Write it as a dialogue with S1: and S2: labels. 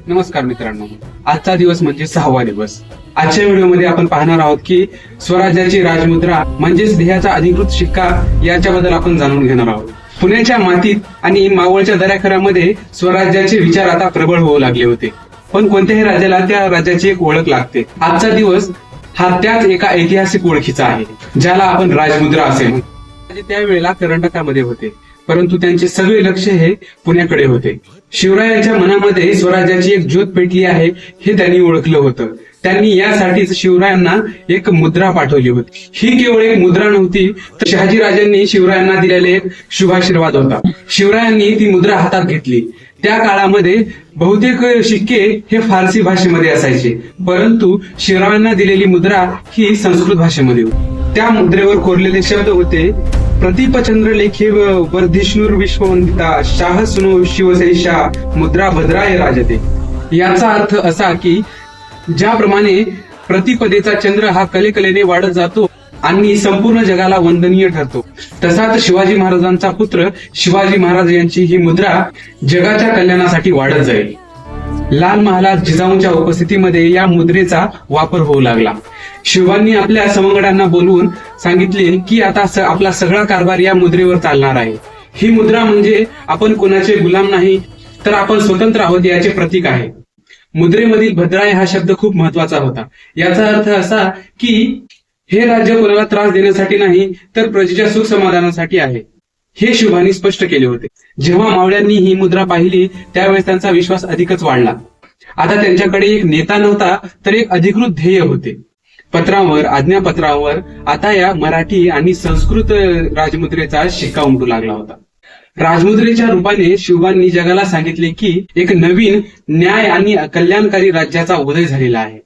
S1: नमस्कार मित्रांनो, आजचा दिवस म्हणजे 6वा दिवस. आजच्या व्हिडिओमध्ये आपण पाहणार आहोत की स्वराज्याची राजमुद्रा म्हणजेच ध्येयाचा अधिकृत शिक्का याच्याबद्दल आपण जाणून घेणार आहोत. पुण्याच्या मातीत आणि मावळच्या दऱ्याखऱ्यामध्ये स्वराज्याचे विचार आता प्रबळ होऊ लागले होते, पण कोणत्याही राज्याला त्या राज्याची एक ओळख लागते. आजचा दिवस हा त्याच एका ऐतिहासिक ओळखीचा आहे, ज्याला आपण राजमुद्रा असे म्हणतो. त्यावेळेला कर्नाटकामध्ये होते, परंतु त्यांचे सगळे लक्ष हे पुण्याकडे होते. शिवरायांच्या मनामध्ये स्वराज्याची एक ज्योत पेटली आहे हे त्यांनी ओळखलं होतं. त्यांनी यासाठीच शिवरायांना एक मुद्रा पाठवली होती. ही केवळ एक मुद्रा नव्हती, तर शहाजीराजांनी शिवरायांना दिलेले एक शुभाशीर्वाद होता. शिवरायांनी ती मुद्रा हातात घेतली. त्या काळामध्ये बहुतेक शिक्के हे फारसी भाषेमध्ये असायचे, परंतु शिवरायांना दिलेली मुद्रा ही संस्कृत भाषेमध्ये होती. त्या मुद्रेवर कोरलेले शब्द होते, प्रतीपचंद्र लेखे वर्धिष्णुर विश्ववंदिता शाह सुनो शिवशैषा मुद्रा भद्राय राजते. याचा अर्थ असा की ज्याप्रमाणे प्रतिपदेचा चंद्र हा कलेकलेने वाढत जातो आणि संपूर्ण जगाला वंदनीय ठरतो, तसाच शिवाजी महाराजांचा पुत्र शिवाजी महाराज यांची ही मुद्रा जगाच्या कल्याणासाठी वाढत जाईल. लाल महालात जिजाऊंच्या उपस्थितीमध्ये या मुद्रेचा वापर होऊ लागला. शिवांनी आपल्या सवंगड्यांना बोलवून सांगितले की आता आपला सगळा कारभार या मुद्रेवर चालणार आहे. ही मुद्रा म्हणजे आपण कोणाचे गुलाम नाही, तर आपण स्वतंत्र आहोत याचे प्रतीक आहे. मुद्रेमधील भद्राय हा शब्द खूप महत्वाचा होता. याचा अर्थ असा की हे राज्य कोणाला त्रास देण्यासाठी नाही, तर प्रजेच्या सुख समाधानासाठी आहे, हे शिवांनी स्पष्ट केले होते. जेव्हा मावळ्यांनी ही मुद्रा पाहिली त्यावेळेस त्यांचा विश्वास अधिकच वाढला. आता त्यांच्याकडे एक नेता नव्हता, तर एक अधिकृत ध्येय होते. पत्रावर, आज्ञापत्रावर आता या मराठी आणि संस्कृत राजमुद्रेचा शिक्का उमटू लागला होता. राजमुद्रेच्या रूपाने शिवांनी जगाला सांगितले की एक नवीन न्याय आणि कल्याणकारी राज्याचा उदय झालेला आहे.